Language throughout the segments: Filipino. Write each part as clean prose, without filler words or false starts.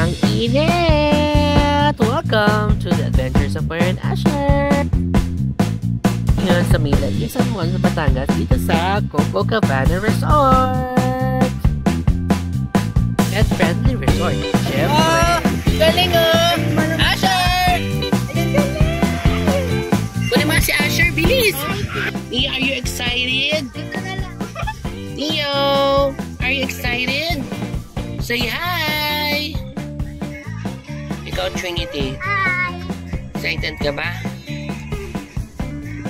Ang init! Welcome to the Adventures of Moira and Asher! Ngayon sa Milay, San Juan sa Batangas, dito sa Coco Cabana Resort! Pet friendly resort, syempre! Galing Asher! Kunin mo si Asher, bilis! Nia, are you excited? Neo, are you excited? Say hi! Ikaw, Trinity. Hi! Excited ka ba?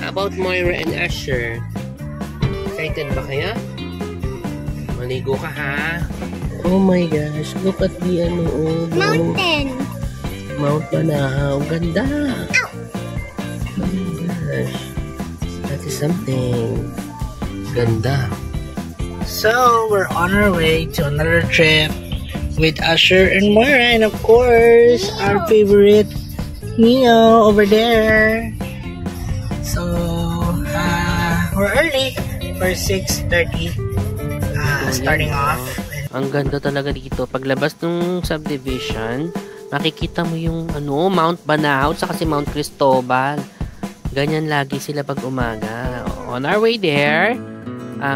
How about Moira and Asher? Excited ba kaya? Maligo ka ha? Oh my gosh, look at the Mountain! Mount Banahaw. Ganda! Ow! Oh my gosh. That is something. Ganda. So, we're on our way to another trip with Asher and Moira, and of course, our favorite Neo over there. So, we're early for 6:30 starting off. Ang ganda talaga dito. Paglabas ng subdivision, makikita mo yung Mount Banahaw at si Mount Cristobal. Ganyan lagi sila pag umaga. On our way there,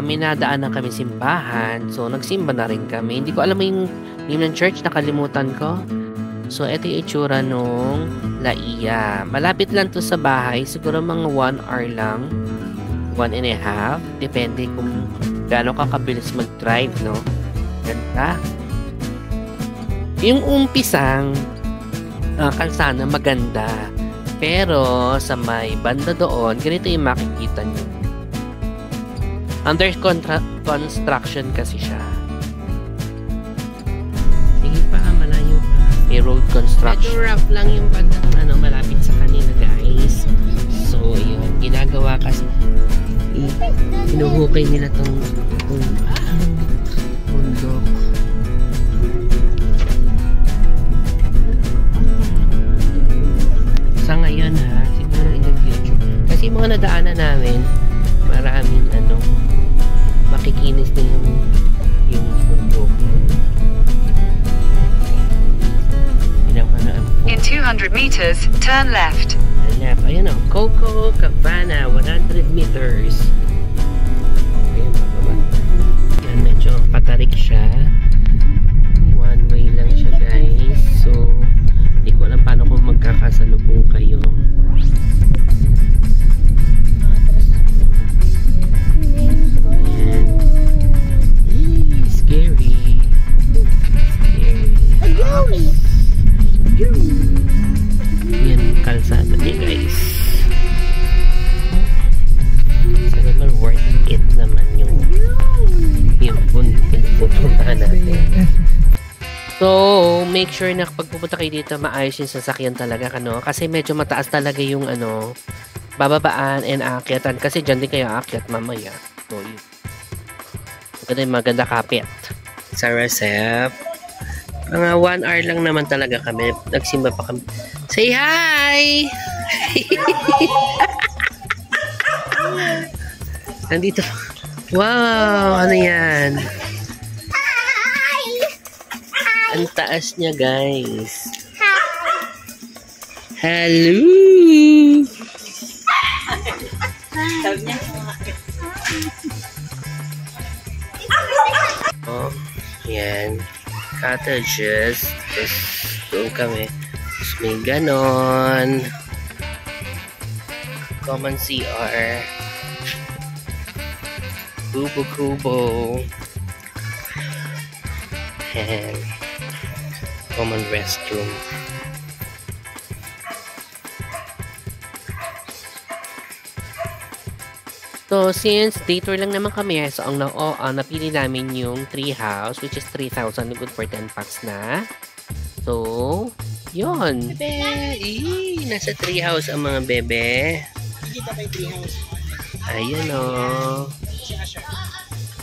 may nadaanan kami simbahan. So, nagsimba na rin kami. Hindi ko alam yung name ng church, nakalimutan ko. So, ito yung itsura nung Laia. Malapit lang to sa bahay. Siguro mga 1 hour lang. 1.5. Depende kung gaano ka kabilis mag-drive, no? Ganda. Yung umpisang kalsada maganda. Pero sa may banda doon, ganito yung makikita nyo. Under construction kasi siya. Sige pa, malayo pa. May road construction. Medyo rough lang yung malapit sa kanila, guys. So, yun. Ginagawa kasi. Hinuhukay nila tong bundok. Sa ngayon ha, siguro in the future. Kasi mga nadaanan namin, maraming makikinis din yung bundok. In 200 meters, turn left. Left. Ayan o, Coco Cabana, 100 meters. Ayan, bababa. Ayan, medyo patarik siya. One way lang siya, guys. So, hindi ko alam paano kung magkakasalubong kayo. Ayan. Scary. Scary. Yan kalsada niya, guys. So naman worth it naman yung pupuntahan natin. So make sure na kapag pupunta kayo dito, maayos yung sasakyan talaga, kasi medyo mataas talaga yung bababaan and aakyatan, kasi dyan din kayo aakyat mamaya. So yun, maganda kapit sa Recep. Mga 1 hour lang naman talaga kami. Nagsimba pa kami. Say hi! Nandito. Wow! Ano yan? Hi! Ang taas niya, guys. Hello! Oh, yan. Cottages. Tapos doon kami. Tapos may ganon. Common CR. Kubo. And common restroom. So, since day tour lang naman kami, so ang napili namin yung tree house, which is 3,000 good for 10 packs na. So, yun. Bebe! Nasa tree house ang mga bebe. Kita ba yung tree house? Ayun o.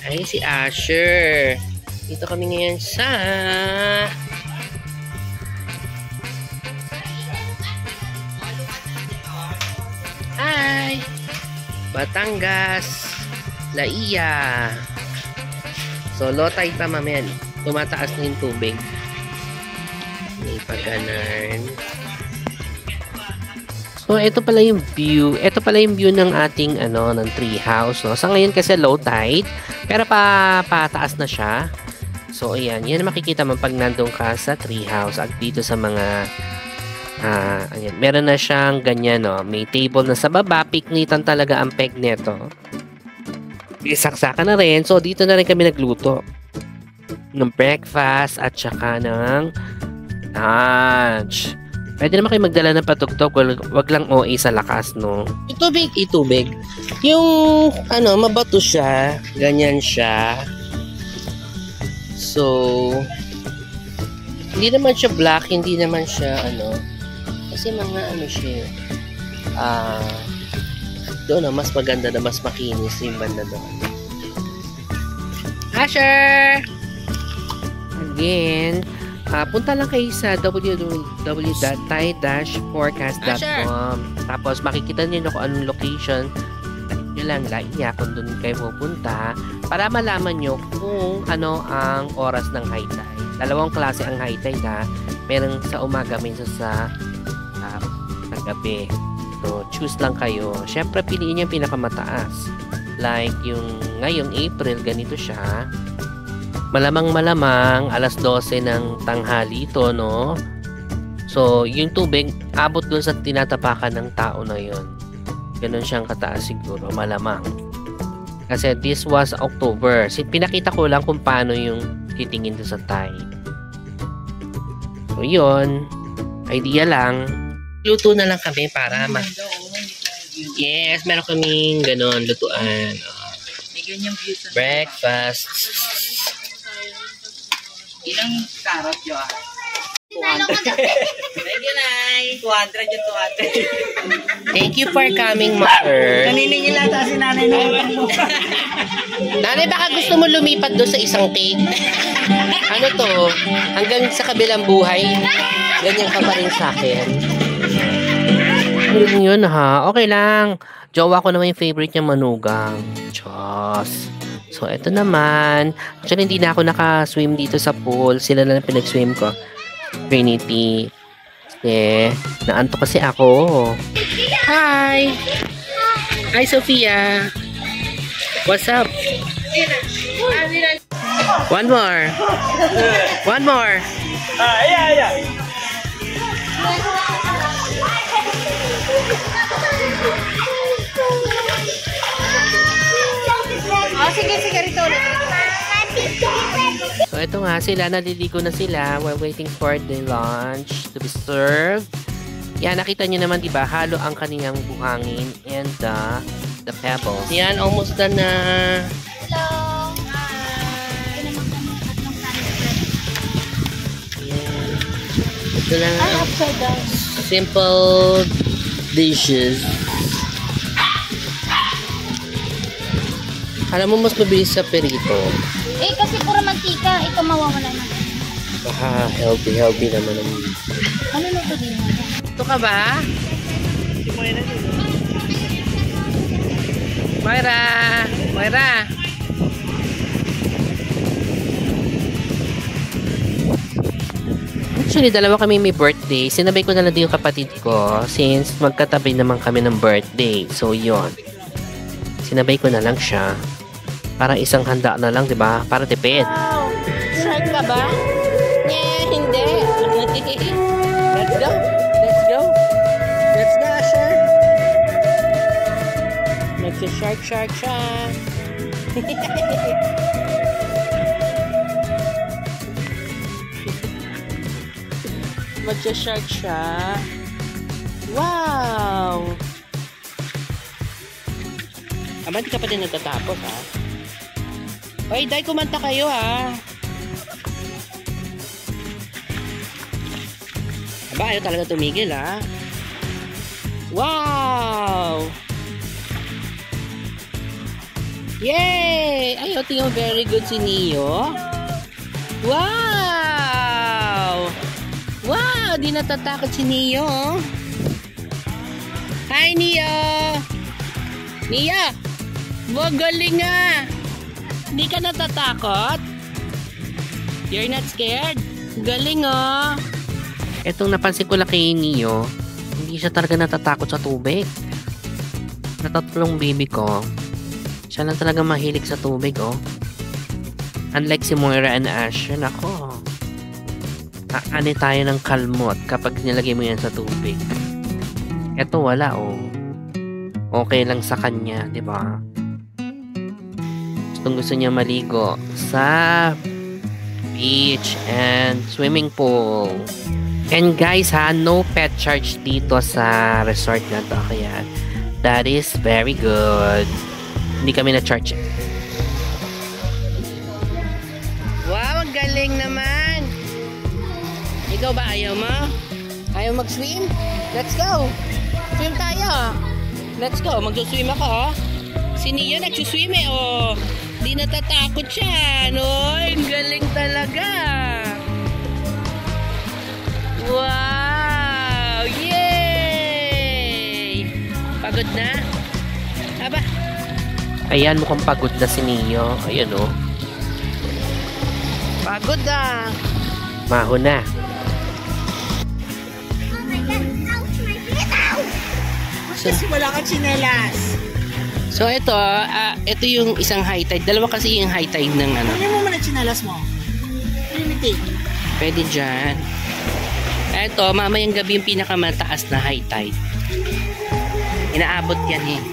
Ay, si Asher. Dito kami ngayon sa Batangas, Laia. So, low tide pa, mamen. Tumataas na yung tubig. May pag-ganon. So, ito pala yung view. Ito pala yung view ng ating, ng tree house, no? Sa ngayon kasi low tide, pero pataas na siya. So, ayan. Yan makikita mo pag nandun ka sa tree house at dito sa mga, ayan. Meron na siyang ganyan, no? May table na sa baba. Piknitan talaga ang peg neto. May saksakan na rin. So, dito na rin kami nagluto ng breakfast at saka ng lunch. Pwede naman kayo magdala ng patugtog, wag lang OA sa lakas, no? Itubig. Yung, mabato siya. Ganyan siya. So, hindi naman siya black, hindi naman siya, kasi mga, siya, doon mas maganda na, mas makinis yung banda doon. Asher! Again, punta lang kayo sa www.thai-forecast.com. Tapos makikita niyo kung anong location. Type nyo lang Laia kung doon kayo pupunta para malaman nyo kung ano ang oras ng high tide. Dalawang klase ang high tide, ha. Meron sa umaga, minsan sa gabi. So, choose lang kayo. Syempre, piliin yung pinakamataas. Like yung ngayong April, ganito siya. Malamang alas 12 ng tanghali ito, no? So, yung tubig, abot dun sa tinatapakan ng tao na yun. Ganun siyang kataas siguro, malamang. Kasi this was October. Pinakita ko lang kung paano yung titingin dun sa tide. So, yun. Idea lang. Luto na lang kami para Yes, meron kaming ganon, lutuan. Breakfast. Ilang carrot yun? 200. Thank you, Nay. 200 yung 200. Thank you for coming, Mother. Naniningil ata si Nanay na mo. Nanay, baka gusto mo lumipat doon sa isang cake? Ano to? Hanggang sa kabilang buhay, ganyan ka pa rin sa akin. Yun, ha. Okay lang. Jowa ko naman yung favorite niya, manugang. Diyos. So, ito naman. Actually, hindi na ako naka-swim dito sa pool. Sila na lang pinag-swim ko. Trinity. Naantok kasi ako. Hi! Hi, Sophia. What's up? One more. One more. Sige, rito ulit. So, ito nga sila. Naliligo na sila. We're waiting for the lunch to be served. Yan, nakita nyo naman, diba? Halo ang kaniyang buhangin and the pebbles. Yan, almost done na. Hello. Yan. Ito lang ang simple dishes. Alam mo, mas mabilis sa perito. Kasi puro mantika. Ito mawawala na. Baka healthy naman. Ano na ito din? Ito ka ba? Moira! Actually, dalawa kami may birthday. Sinabay ko na lang din yung kapatid ko since magkatabi naman kami ng birthday. So, yon. Sinabay ko na lang siya. Para isang handa na lang, diba? Para tipid. Wow! Shark ka ba? Hindi. Let's go, Asher. Nagsa-shark siya. Magsa-shark siya. Wow! Ama, di ka pa din natatapos, ha? Oy, Day, kumanta kayo, ha? Aba, ayaw talaga tumigil, ha? Wow! Yay! Ay, tingnan, very good si Neo. Wow! Wow! Di natatakot si Neo. Hi, Neo! Neo! Magaling nga! Hindi ka natatakot? You're not scared? Galing, oh! Etong napansin ko lang kay Neo, hindi siya talaga natatakot sa tubig. Sa tatlong baby ko, siya lang talaga mahilig sa tubig, oh. Unlike si Moira and Asher, nako. Aani tayo ng kalmot kapag nilagay mo yan sa tubig. Eto wala, oh. Okay lang sa kanya, di ba? Gusto niya maligo sa beach and swimming pool. And guys ha, no pet charge dito sa resort na to, kaya that is very good. Hindi kami na-charge. Wow, ang galing naman. Ikaw ba ayaw mo? Ayaw mag-swim? Let's go. Swim tayo. Let's go. Mag-swim ako. Si Nia nag-swim eh, oh. Di natatakot siya, no? Ang galing talaga. Wow! Yay! Pagod na? Aba? Ayan, mukhang pagod na si Neo. Ayan, oh. Pagod na. Maho na. Kasi wala kang tsinelas. So ito, ito yung isang high tide. Dalawa kasi yung high tide ng ano. Ano mo muna tsinelas mo? Limiting. Pwede dyan. Ito, mamayang gabi yung pinakamataas na high tide. Inaabot yan eh.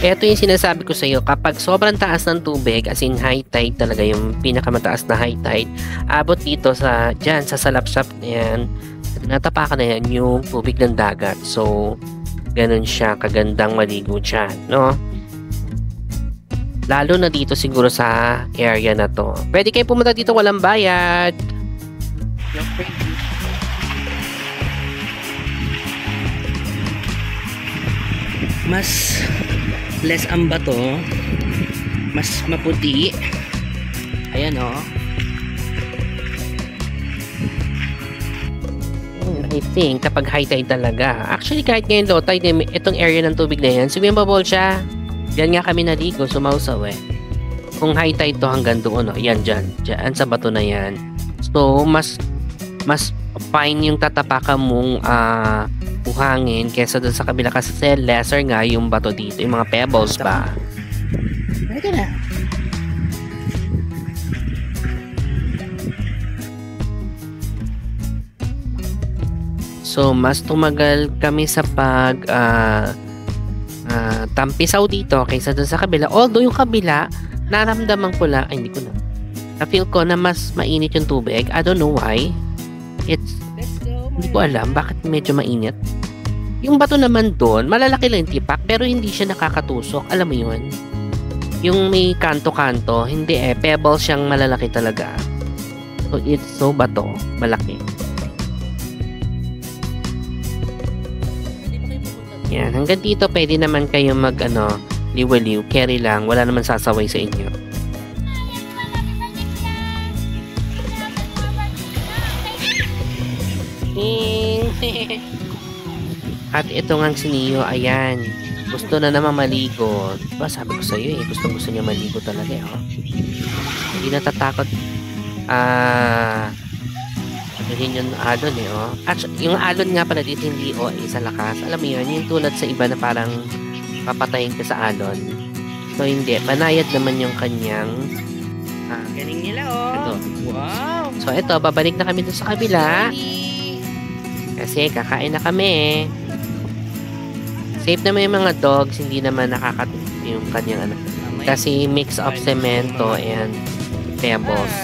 Ito yung sinasabi ko sa iyo, kapag sobrang taas ng tubig, as in high tide talaga yung pinakamataas na high tide, abot dito sa, dyan, sa salapsap na yan, natapakan na yan yung tubig ng dagat. So, ganun siya, kagandang maligo dyan, no? Lalo na dito siguro sa area na to. Pwede kayo pumunta dito, walang bayad. Mas less ang bato, mas maputi. Ayan oh. I think kapag high tide talaga. Actually kahit ngayon low tide, itong area ng tubig na yan, swimmable siya. Yan nga kami naligo, sumausaw eh. Kung high tide to hanggang doon, oh, yan dyan sa bato na yan. So mas fine yung tatapakan mong buhangin kesa doon sa kabila kasi lesser nga yung bato dito, yung mga pebbles ba. Ito na. So mas tumagal kami sa pag tampisaw dito kaysa doon sa kabila. Although yung kabila, naramdaman ko lang, ay hindi ko na. Na-feel ko na mas mainit yung tubig. I don't know why. Hindi ko alam bakit medyo mainit. Yung bato naman doon, malalaki lang yung tipak pero hindi siya nakakatusok. Alam mo yun? Yung may kanto-kanto, hindi eh. Pebble siyang malalaki talaga. So it's so bato, malaki. Yan, hanggang dito pwede naman kayo mag liwaliw, carry lang, wala naman sasaway sa inyo. At ito nga si Neo, ayan, gusto na naman maligo. Diba sabi ko sa iyo eh, gusto niya maligo talaga eh, oh. Hindi natatakot yun yung alon eh, oh. At yung alon nga pala dito hindi sa lakas. Alam mo yun, yung tulad sa iba na parang papatayin ka sa alon. So hindi, banayad naman yung kanyang Galing nila oh. ito. Wow. So ito, babalik na kami dun sa kabila. Kasi kakain na kami. Safe naman yung mga dogs, hindi naman nakakatulog yung kanyang kasi mix of semento and pebbles.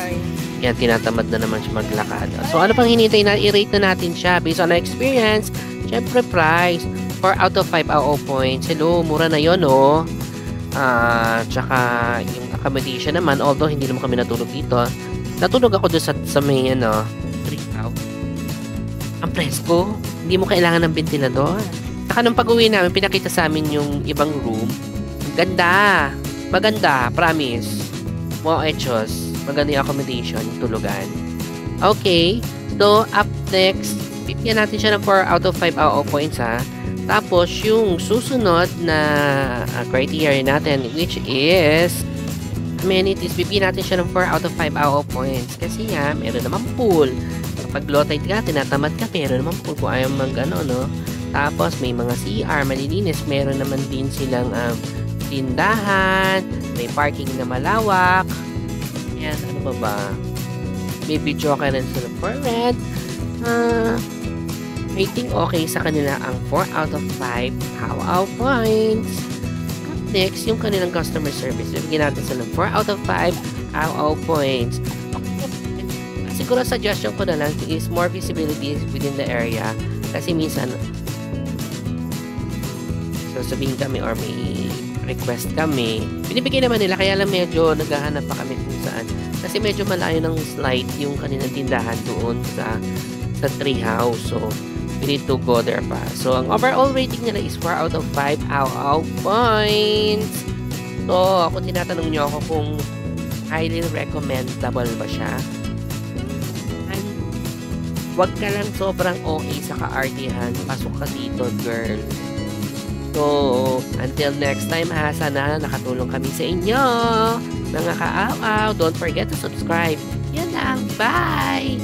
Yan, tinatamad na naman siya maglakad. So, ano pang hinintay na? I-rate na natin siya based on our experience. Siyempre, price. 4 out of 5 AO points. Hello, mura na yun, oh. Tsaka, yung accommodation naman, although hindi naman kami natulog dito. Natulog ako doon sa may, 3 out. Ang presko. Hindi mo kailangan ng ventilador. Saka nung pag-uwi namin, pinakita sa amin yung ibang room. Ganda. Maganda, promise. Mga hechos. Maganda yung accommodation, tulugan. Okay. So, up next, bibigyan natin siya ng 4 out of 5 AO points, ha. Tapos, yung susunod na criteria natin, which is amenities, bibigyan natin siya ng 4 out of 5 AO points. Kasi nga, meron naman pool, Kapag low tide ka, tinatamad ka, pero naman kung ayaw mag no. Tapos may mga CR, malilinis. Meron naman din silang tindahan, may parking na malawak. Yan, ano ba? May video ka rin sila for red. Rating okay sa kanila ang 4 out of 5 How points. Next, yung kanilang customer service. Bigyan natin sila 4 out of 5 How points. Siguro suggestion ko na lang is more visibility within the area. Kasi minsan, sasabihin kami or may request kami. Binibigay naman nila, kaya lang medyo naghahanap pa kami kung saan. Kasi medyo malayo ng slide yung kanilang tindahan doon sa treehouse. So, we need to go there pa. So, ang overall rating nila is 4 out of 5 How points. So, kung tinatanong nyo ako kung highly recommendable ba siya, wag ka lang sobrang okay sa ka-artihan. Pasok ka dito, girl. So, until next time sana nakatulong kami sa inyo. Mga ka-aw-aw, don't forget to subscribe. Yan lang. Bye!